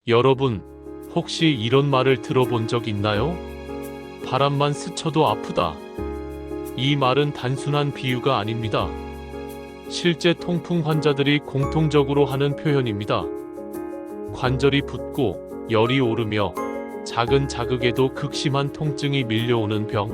여러분, 혹시 이런 말을 들어본 적 있나요? 바람만 스쳐도 아프다. 이 말은 단순한 비유가 아닙니다. 실제 통풍 환자들이 공통적으로 하는 표현입니다. 관절이 붓고 열이 오르며 작은 자극에도 극심한 통증이 밀려오는 병.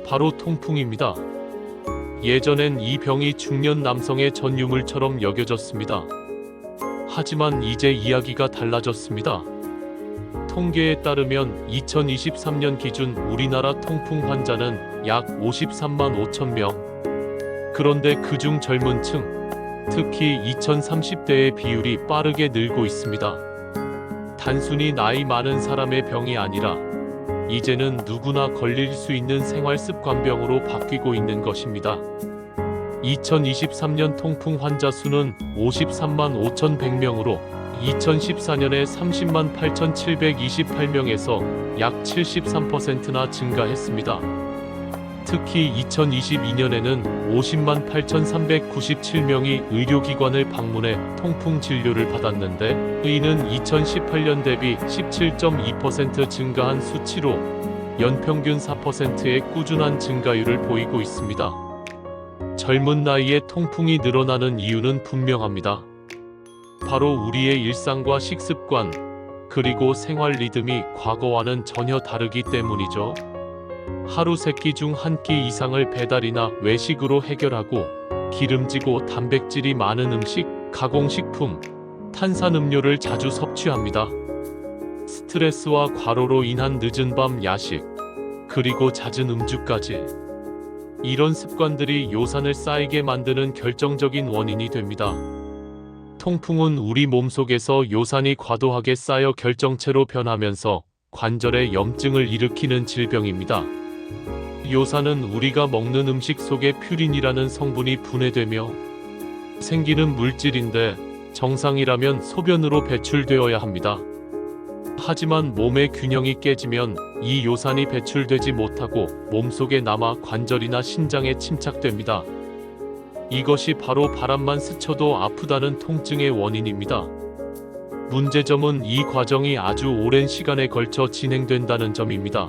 바로 통풍입니다. 예전엔 이 병이 중년 남성의 전유물처럼 여겨졌습니다. 하지만 이제 이야기가 달라졌습니다. 통계에 따르면 2023년 기준 우리나라 통풍 환자는 약 53만 5천 명. 그런데 그중 젊은 층, 특히 2030대의 비율이 빠르게 늘고 있습니다. 단순히 나이 많은 사람의 병이 아니라 이제는 누구나 걸릴 수 있는 생활습관병으로 바뀌고 있는 것입니다. 2023년 통풍 환자 수는 53만 5,100명으로 2014년에 30만 8,728명에서 약 73%나 증가했습니다. 특히 2022년에는 50만 8,397명이 의료기관을 방문해 통풍 진료를 받았는데 이는 2018년 대비 17.2% 증가한 수치로 연평균 4%의 꾸준한 증가율을 보이고 있습니다. 젊은 나이에 통풍이 늘어나는 이유는 분명합니다. 바로 우리의 일상과 식습관, 그리고 생활 리듬이 과거와는 전혀 다르기 때문이죠. 하루 3끼 중 1끼 이상을 배달이나 외식으로 해결하고 기름지고 단백질이 많은 음식, 가공식품, 탄산음료를 자주 섭취합니다. 스트레스와 과로로 인한 늦은 밤 야식, 그리고 잦은 음주까지. 이런 습관들이 요산을 쌓이게 만드는 결정적인 원인이 됩니다. 통풍은 우리 몸속에서 요산이 과도하게 쌓여 결정체로 변하면서 관절에 염증을 일으키는 질병입니다. 요산은 우리가 먹는 음식 속에 퓨린이라는 성분이 분해되며 생기는 물질인데 정상이라면 소변으로 배출되어야 합니다. 하지만 몸의 균형이 깨지면 이 요산이 배출되지 못하고 몸속에 남아 관절이나 신장에 침착됩니다. 이것이 바로 바람만 스쳐도 아프다는 통증의 원인입니다. 문제점은 이 과정이 아주 오랜 시간에 걸쳐 진행된다는 점입니다.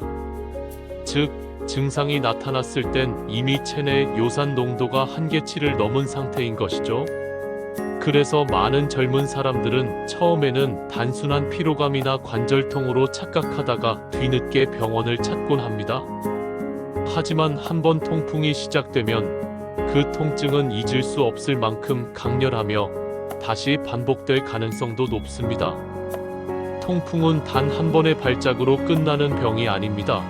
즉, 증상이 나타났을 땐 이미 체내 요산 농도가 한계치를 넘은 상태인 것이죠. 그래서 많은 젊은 사람들은 처음에는 단순한 피로감이나 관절통으로 착각하다가 뒤늦게 병원을 찾곤 합니다. 하지만 한번 통풍이 시작되면 그 통증은 잊을 수 없을 만큼 강렬하며 다시 반복될 가능성도 높습니다. 통풍은 단 한 번의 발작으로 끝나는 병이 아닙니다.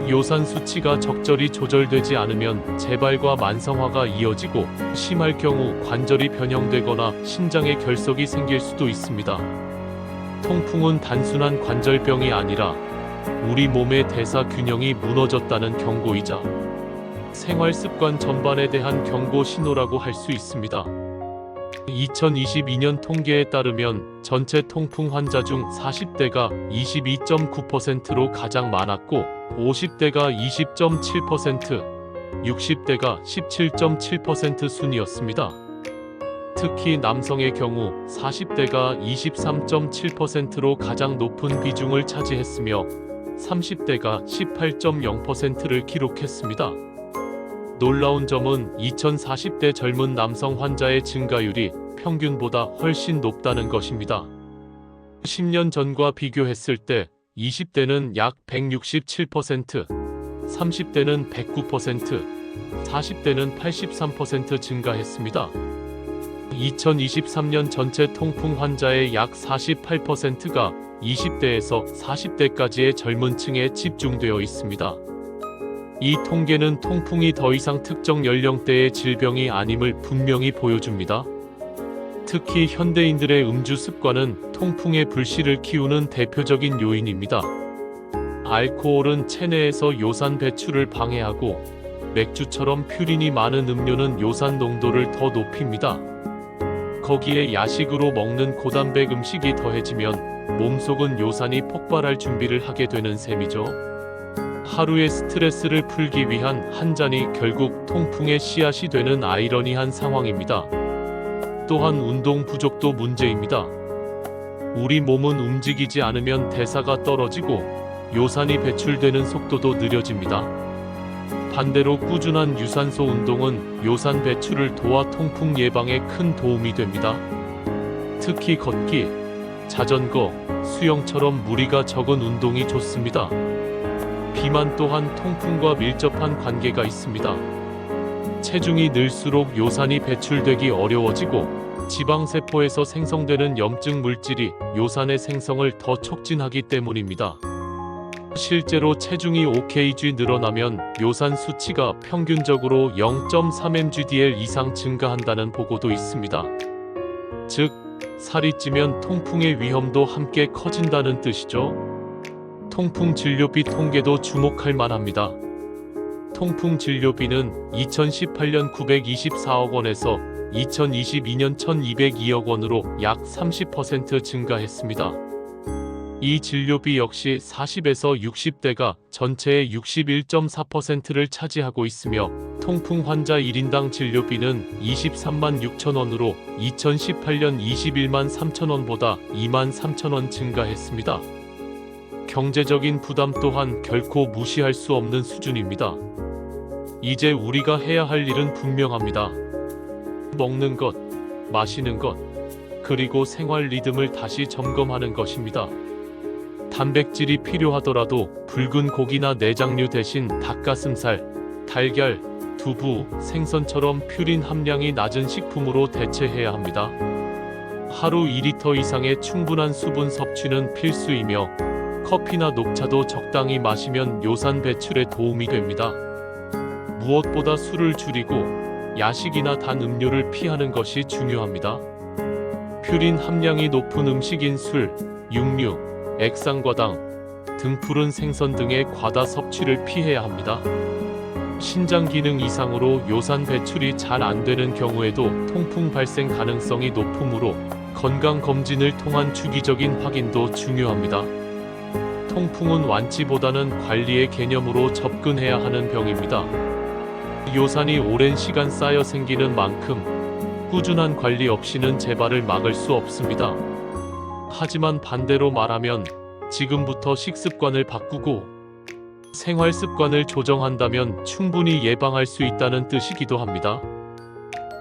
요산 수치가 적절히 조절되지 않으면 재발과 만성화가 이어지고 심할 경우 관절이 변형되거나 신장에 결석이 생길 수도 있습니다. 통풍은 단순한 관절병이 아니라 우리 몸의 대사 균형이 무너졌다는 경고이자 생활습관 전반에 대한 경고 신호라고 할 수 있습니다. 2022년 통계에 따르면 전체 통풍 환자 중 40대가 22.9%로 가장 많았고 50대가 20.7%, 60대가 17.7% 순이었습니다. 특히 남성의 경우 40대가 23.7%로 가장 높은 비중을 차지했으며 30대가 18.0%를 기록했습니다. 놀라운 점은 2040대 젊은 남성 환자의 증가율이 평균보다 훨씬 높다는 것입니다. 10년 전과 비교했을 때 20대는 약 167%, 30대는 109%, 40대는 83% 증가했습니다. 2023년 전체 통풍 환자의 약 48%가 20대에서 40대까지의 젊은 층에 집중되어 있습니다. 이 통계는 통풍이 더 이상 특정 연령대의 질병이 아님을 분명히 보여줍니다. 특히 현대인들의 음주 습관은 통풍의 불씨를 키우는 대표적인 요인입니다. 알코올은 체내에서 요산 배출을 방해하고 맥주처럼 퓨린이 많은 음료는 요산 농도를 더 높입니다. 거기에 야식으로 먹는 고단백 음식이 더해지면 몸속은 요산이 폭발할 준비를 하게 되는 셈이죠. 하루의 스트레스를 풀기 위한 한 잔이 결국 통풍의 씨앗이 되는 아이러니한 상황입니다. 또한 운동 부족도 문제입니다. 우리 몸은 움직이지 않으면 대사가 떨어지고 요산이 배출되는 속도도 느려집니다. 반대로 꾸준한 유산소 운동은 요산 배출을 도와 통풍 예방에 큰 도움이 됩니다. 특히 걷기, 자전거, 수영처럼 무리가 적은 운동이 좋습니다. 비만 또한 통풍과 밀접한 관계가 있습니다. 체중이 늘수록 요산이 배출되기 어려워지고 지방세포에서 생성되는 염증 물질이 요산의 생성을 더 촉진하기 때문입니다. 실제로 체중이 5kg 늘어나면 요산 수치가 평균적으로 0.3 mgdl 이상 증가한다는 보고도 있습니다. 즉, 살이 찌면 통풍의 위험도 함께 커진다는 뜻이죠. 통풍 진료비 통계도 주목할 만합니다. 통풍 진료비는 2018년 924억 원에서 2022년 1202억 원으로 약 30% 증가했습니다. 이 진료비 역시 40에서 60대가 전체의 61.4%를 차지하고 있으며 통풍 환자 1인당 진료비는 23만 6천 원으로 2018년 21만 3천 원보다 2만 3천 원 증가했습니다. 경제적인 부담 또한 결코 무시할 수 없는 수준입니다. 이제 우리가 해야 할 일은 분명합니다. 먹는 것, 마시는 것, 그리고 생활 리듬을 다시 점검하는 것입니다. 단백질이 필요하더라도 붉은 고기나 내장류 대신 닭가슴살, 달걀, 두부, 생선처럼 퓨린 함량이 낮은 식품으로 대체해야 합니다. 하루 2리터 이상의 충분한 수분 섭취는 필수이며 커피나 녹차도 적당히 마시면 요산 배출에 도움이 됩니다. 무엇보다 술을 줄이고 야식이나 단 음료를 피하는 것이 중요합니다. 퓨린 함량이 높은 음식인 술, 육류, 액상과당, 등푸른 생선 등의 과다 섭취를 피해야 합니다. 신장 기능 이상으로 요산 배출이 잘 안 되는 경우에도 통풍 발생 가능성이 높으므로 건강검진을 통한 주기적인 확인도 중요합니다. 통풍은 완치보다는 관리의 개념으로 접근해야 하는 병입니다. 요산이 오랜 시간 쌓여 생기는 만큼 꾸준한 관리 없이는 재발을 막을 수 없습니다. 하지만 반대로 말하면 지금부터 식습관을 바꾸고 생활 습관을 조정한다면 충분히 예방할 수 있다는 뜻이기도 합니다.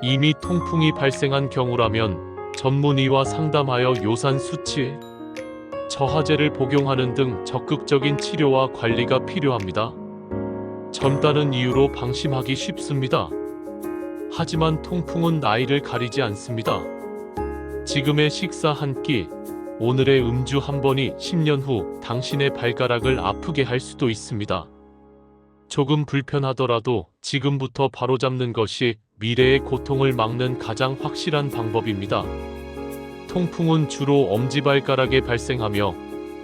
이미 통풍이 발생한 경우라면 전문의와 상담하여 요산 수치, 저하제를 복용하는 등 적극적인 치료와 관리가 필요합니다. 젊다는 이유로 방심하기 쉽습니다. 하지만 통풍은 나이를 가리지 않습니다. 지금의 식사 한 끼, 오늘의 음주 한 번이 10년 후 당신의 발가락을 아프게 할 수도 있습니다. 조금 불편하더라도 지금부터 바로잡는 것이 미래의 고통을 막는 가장 확실한 방법입니다. 통풍은 주로 엄지발가락에 발생하며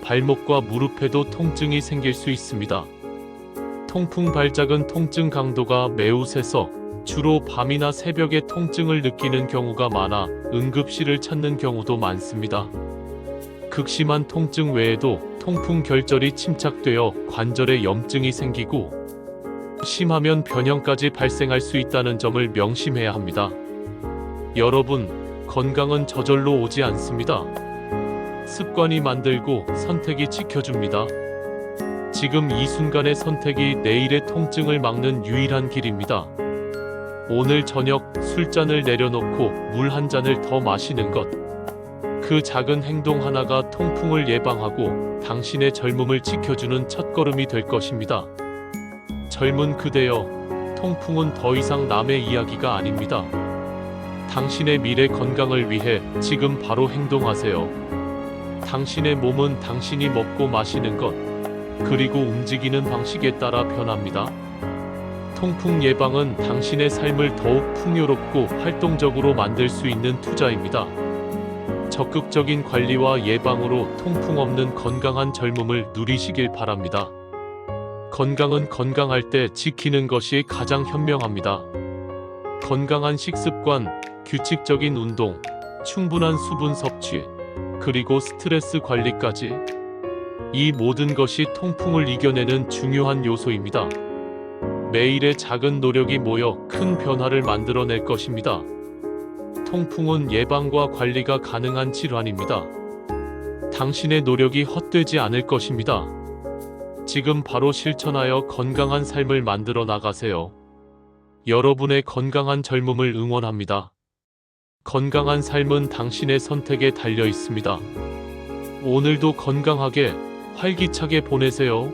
발목과 무릎에도 통증이 생길 수 있습니다. 통풍 발작은 통증 강도가 매우 세서 주로 밤이나 새벽에 통증을 느끼는 경우가 많아 응급실을 찾는 경우도 많습니다. 극심한 통증 외에도 통풍 결절이 침착되어 관절에 염증이 생기고 심하면 변형까지 발생할 수 있다는 점을 명심해야 합니다. 여러분, 건강은 저절로 오지 않습니다. 습관이 만들고 선택이 지켜줍니다. 지금 이 순간의 선택이 내일의 통증을 막는 유일한 길입니다. 오늘 저녁 술잔을 내려놓고 물 한 잔을 더 마시는 것. 그 작은 행동 하나가 통풍을 예방하고 당신의 젊음을 지켜주는 첫걸음이 될 것입니다. 젊은 그대여, 통풍은 더 이상 남의 이야기가 아닙니다. 당신의 미래 건강을 위해 지금 바로 행동하세요. 당신의 몸은 당신이 먹고 마시는 것, 그리고 움직이는 방식에 따라 변합니다. 통풍 예방은 당신의 삶을 더욱 풍요롭고 활동적으로 만들 수 있는 투자입니다. 적극적인 관리와 예방으로 통풍 없는 건강한 젊음을 누리시길 바랍니다. 건강은 건강할 때 지키는 것이 가장 현명합니다. 건강한 식습관, 규칙적인 운동, 충분한 수분 섭취, 그리고 스트레스 관리까지. 이 모든 것이 통풍을 이겨내는 중요한 요소입니다. 매일의 작은 노력이 모여 큰 변화를 만들어낼 것입니다. 통풍은 예방과 관리가 가능한 질환입니다. 당신의 노력이 헛되지 않을 것입니다. 지금 바로 실천하여 건강한 삶을 만들어 나가세요. 여러분의 건강한 젊음을 응원합니다. 건강한 삶은 당신의 선택에 달려 있습니다. 오늘도 건강하게 활기차게 보내세요.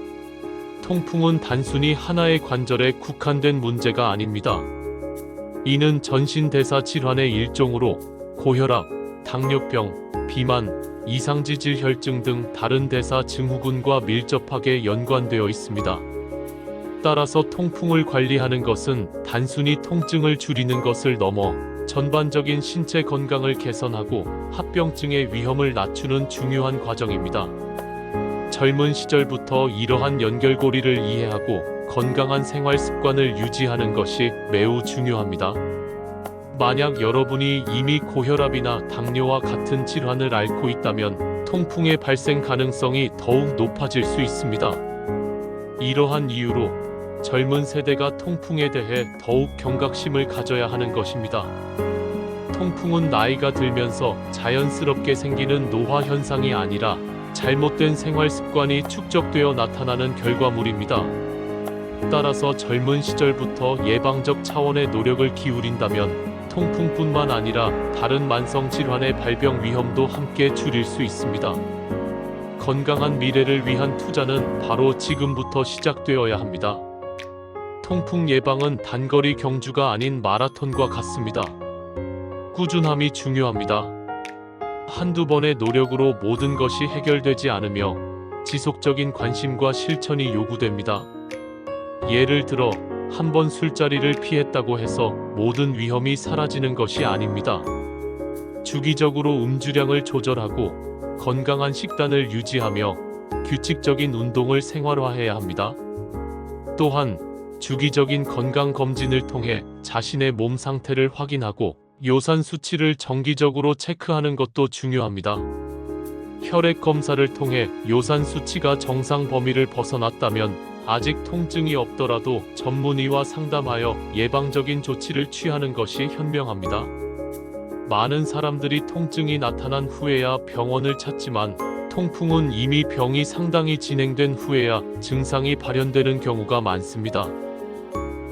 통풍은 단순히 하나의 관절에 국한된 문제가 아닙니다. 이는 전신대사 질환의 일종으로 고혈압, 당뇨병, 비만, 이상지질혈증 등 다른 대사 증후군과 밀접하게 연관되어 있습니다. 따라서 통풍을 관리하는 것은 단순히 통증을 줄이는 것을 넘어 전반적인 신체 건강을 개선하고 합병증의 위험을 낮추는 중요한 과정입니다. 젊은 시절부터 이러한 연결고리를 이해하고 건강한 생활 습관을 유지하는 것이 매우 중요합니다. 만약 여러분이 이미 고혈압이나 당뇨와 같은 질환을 앓고 있다면 통풍의 발생 가능성이 더욱 높아질 수 있습니다. 이러한 이유로 젊은 세대가 통풍에 대해 더욱 경각심을 가져야 하는 것입니다. 통풍은 나이가 들면서 자연스럽게 생기는 노화 현상이 아니라 잘못된 생활 습관이 축적되어 나타나는 결과물입니다. 따라서 젊은 시절부터 예방적 차원의 노력을 기울인다면 통풍뿐만 아니라 다른 만성 질환의 발병 위험도 함께 줄일 수 있습니다. 건강한 미래를 위한 투자는 바로 지금부터 시작되어야 합니다. 통풍 예방은 단거리 경주가 아닌 마라톤과 같습니다. 꾸준함이 중요합니다. 한두 번의 노력으로 모든 것이 해결되지 않으며 지속적인 관심과 실천이 요구됩니다. 예를 들어 한 번 술자리를 피했다고 해서 모든 위험이 사라지는 것이 아닙니다. 주기적으로 음주량을 조절하고 건강한 식단을 유지하며 규칙적인 운동을 생활화해야 합니다. 또한 주기적인 건강검진을 통해 자신의 몸 상태를 확인하고 요산 수치를 정기적으로 체크하는 것도 중요합니다. 혈액 검사를 통해 요산 수치가 정상 범위를 벗어났다면 아직 통증이 없더라도 전문의와 상담하여 예방적인 조치를 취하는 것이 현명합니다. 많은 사람들이 통증이 나타난 후에야 병원을 찾지만 통풍은 이미 병이 상당히 진행된 후에야 증상이 발현되는 경우가 많습니다.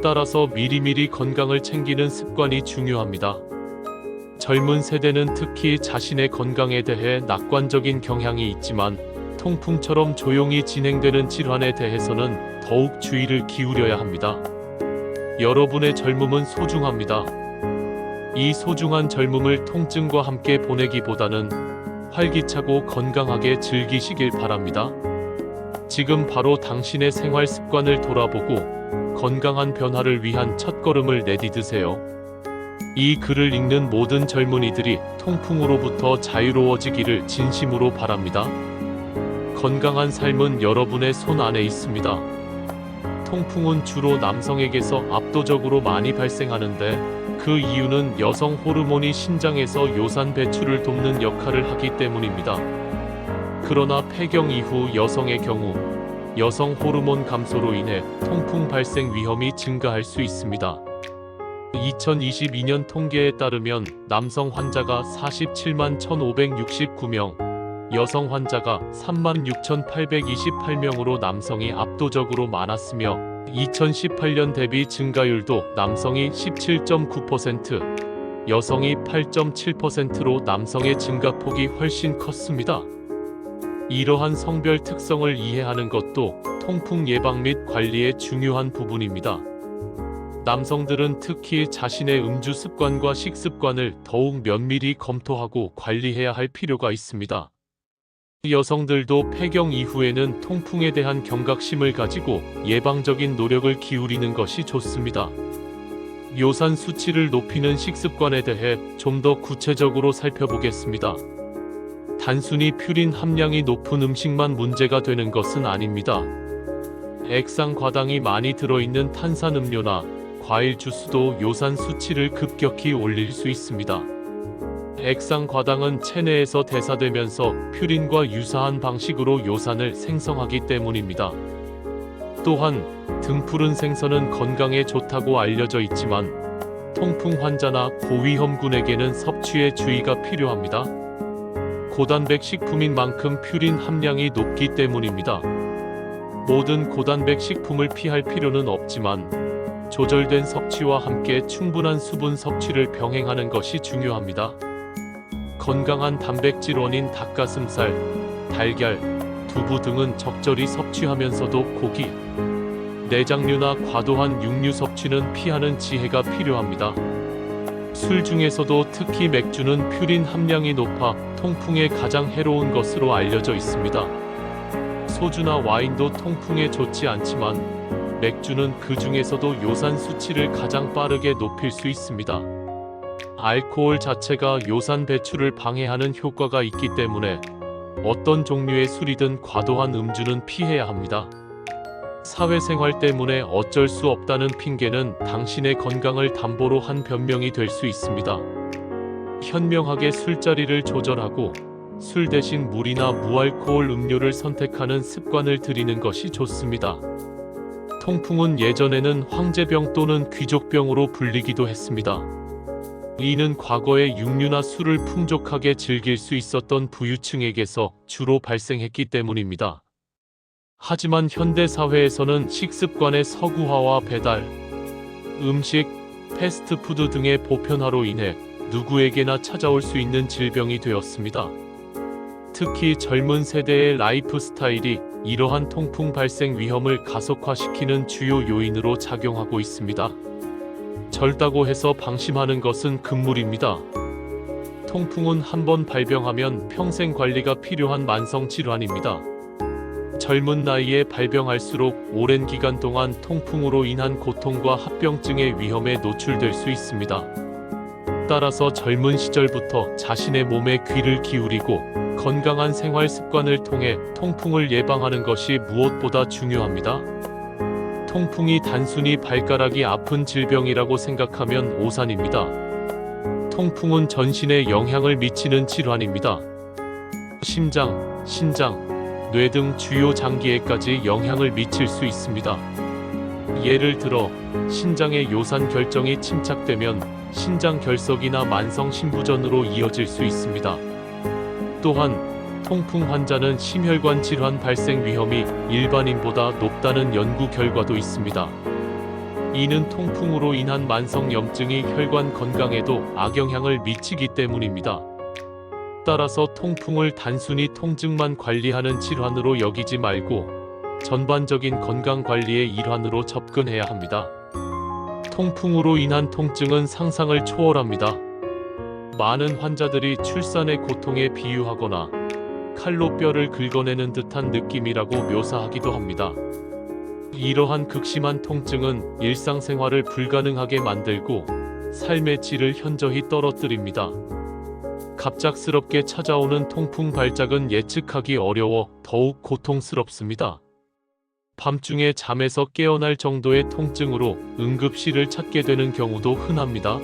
따라서 미리미리 건강을 챙기는 습관이 중요합니다. 젊은 세대는 특히 자신의 건강에 대해 낙관적인 경향이 있지만 통풍처럼 조용히 진행되는 질환에 대해서는 더욱 주의를 기울여야 합니다. 여러분의 젊음은 소중합니다. 이 소중한 젊음을 통증과 함께 보내기보다는 활기차고 건강하게 즐기시길 바랍니다. 지금 바로 당신의 생활 습관을 돌아보고 건강한 변화를 위한 첫걸음을 내디드세요. 이 글을 읽는 모든 젊은이들이 통풍으로부터 자유로워지기를 진심으로 바랍니다. 건강한 삶은 여러분의 손 안에 있습니다. 통풍은 주로 남성에게서 압도적으로 많이 발생하는데 그 이유는 여성 호르몬이 신장에서 요산 배출을 돕는 역할을 하기 때문입니다. 그러나 폐경 이후 여성의 경우 여성 호르몬 감소로 인해 통풍 발생 위험이 증가할 수 있습니다. 2022년 통계에 따르면 남성 환자가 47만 1,569명, 여성 환자가 36,828명으로 남성이 압도적으로 많았으며 2018년 대비 증가율도 남성이 17.9%, 여성이 8.7%로 남성의 증가폭이 훨씬 컸습니다. 이러한 성별 특성을 이해하는 것도 통풍 예방 및 관리의 중요한 부분입니다. 남성들은 특히 자신의 음주 습관과 식습관을 더욱 면밀히 검토하고 관리해야 할 필요가 있습니다. 여성들도 폐경 이후에는 통풍에 대한 경각심을 가지고 예방적인 노력을 기울이는 것이 좋습니다. 요산 수치를 높이는 식습관에 대해 좀 더 구체적으로 살펴보겠습니다. 단순히 퓨린 함량이 높은 음식만 문제가 되는 것은 아닙니다. 액상 과당이 많이 들어있는 탄산음료나 과일 주스도 요산 수치를 급격히 올릴 수 있습니다. 액상 과당은 체내에서 대사되면서 퓨린과 유사한 방식으로 요산을 생성하기 때문입니다. 또한 등푸른 생선은 건강에 좋다고 알려져 있지만 통풍 환자나 고위험군에게는 섭취에 주의가 필요합니다. 고단백 식품인 만큼 퓨린 함량이 높기 때문입니다. 모든 고단백 식품을 피할 필요는 없지만 조절된 섭취와 함께 충분한 수분 섭취를 병행하는 것이 중요합니다. 건강한 단백질원인 닭가슴살, 달걀, 두부 등은 적절히 섭취하면서도 고기, 내장류나 과도한 육류 섭취는 피하는 지혜가 필요합니다. 술 중에서도 특히 맥주는 퓨린 함량이 높아 통풍에 가장 해로운 것으로 알려져 있습니다. 소주나 와인도 통풍에 좋지 않지만 맥주는 그 중에서도 요산 수치를 가장 빠르게 높일 수 있습니다. 알코올 자체가 요산 배출을 방해하는 효과가 있기 때문에 어떤 종류의 술이든 과도한 음주는 피해야 합니다. 사회생활 때문에 어쩔 수 없다는 핑계는 당신의 건강을 담보로 한 변명이 될 수 있습니다. 현명하게 술자리를 조절하고 술 대신 물이나 무알코올 음료를 선택하는 습관을 들이는 것이 좋습니다. 통풍은 예전에는 황제병 또는 귀족병으로 불리기도 했습니다. 이는 과거에 육류나 술을 풍족하게 즐길 수 있었던 부유층에게서 주로 발생했기 때문입니다. 하지만 현대 사회에서는 식습관의 서구화와 배달, 음식, 패스트푸드 등의 보편화로 인해 누구에게나 찾아올 수 있는 질병이 되었습니다. 특히 젊은 세대의 라이프 스타일이 이러한 통풍 발생 위험을 가속화시키는 주요 요인으로 작용하고 있습니다. 젊다고 해서 방심하는 것은 금물입니다. 통풍은 한번 발병하면 평생 관리가 필요한 만성 질환입니다. 젊은 나이에 발병할수록 오랜 기간 동안 통풍으로 인한 고통과 합병증의 위험에 노출될 수 있습니다. 따라서 젊은 시절부터 자신의 몸에 귀를 기울이고 건강한 생활 습관을 통해 통풍을 예방하는 것이 무엇보다 중요합니다. 통풍이 단순히 발가락이 아픈 질병이라고 생각하면 오산입니다. 통풍은 전신에 영향을 미치는 질환입니다. 심장, 신장, 뇌 등 주요 장기에까지 영향을 미칠 수 있습니다. 예를 들어 신장의 요산 결정이 침착되면 신장 결석이나 만성 심부전으로 이어질 수 있습니다. 또한 통풍 환자는 심혈관 질환 발생 위험이 일반인보다 높다는 연구 결과도 있습니다. 이는 통풍으로 인한 만성 염증이 혈관 건강에도 악영향을 미치기 때문입니다. 따라서 통풍을 단순히 통증만 관리하는 질환으로 여기지 말고 전반적인 건강 관리의 일환으로 접근해야 합니다. 통풍으로 인한 통증은 상상을 초월합니다. 많은 환자들이 출산의 고통에 비유하거나 칼로 뼈를 긁어내는 듯한 느낌이라고 묘사하기도 합니다. 이러한 극심한 통증은 일상생활을 불가능하게 만들고 삶의 질을 현저히 떨어뜨립니다. 갑작스럽게 찾아오는 통풍 발작은 예측하기 어려워 더욱 고통스럽습니다. 밤중에 잠에서 깨어날 정도의 통증으로 응급실을 찾게 되는 경우도 흔합니다.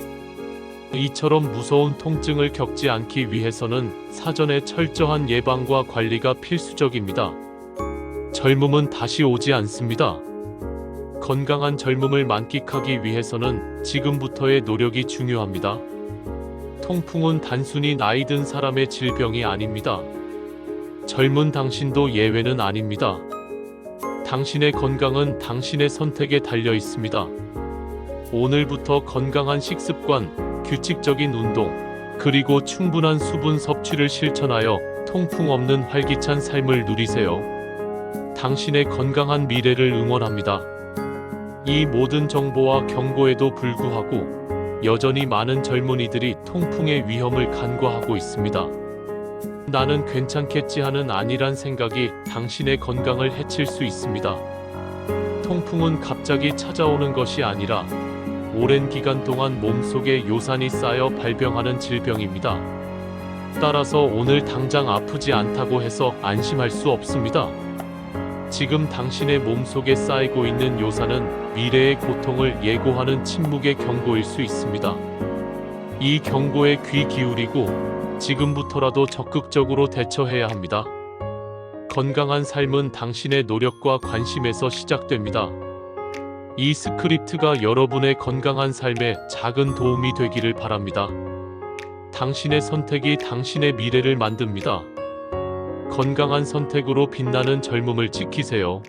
이처럼 무서운 통증을 겪지 않기 위해서는 사전에 철저한 예방과 관리가 필수적입니다. 젊음은 다시 오지 않습니다. 건강한 젊음을 만끽하기 위해서는 지금부터의 노력이 중요합니다. 통풍은 단순히 나이 든 사람의 질병이 아닙니다. 젊은 당신도 예외는 아닙니다. 당신의 건강은 당신의 선택에 달려 있습니다. 오늘부터 건강한 식습관, 규칙적인 운동, 그리고 충분한 수분 섭취를 실천하여 통풍 없는 활기찬 삶을 누리세요. 당신의 건강한 미래를 응원합니다. 이 모든 정보와 경고에도 불구하고 여전히 많은 젊은이들이 통풍의 위험을 간과하고 있습니다. 나는 괜찮겠지 하는 안일한 생각이 당신의 건강을 해칠 수 있습니다. 통풍은 갑자기 찾아오는 것이 아니라 오랜 기간 동안 몸속에 요산이 쌓여 발병하는 질병입니다. 따라서 오늘 당장 아프지 않다고 해서 안심할 수 없습니다. 지금 당신의 몸속에 쌓이고 있는 요산은 미래의 고통을 예고하는 침묵의 경고일 수 있습니다. 이 경고에 귀 기울이고 지금부터라도 적극적으로 대처해야 합니다. 건강한 삶은 당신의 노력과 관심에서 시작됩니다. 이 스크립트가 여러분의 건강한 삶에 작은 도움이 되기를 바랍니다. 당신의 선택이 당신의 미래를 만듭니다. 건강한 선택으로 빛나는 젊음을 지키세요.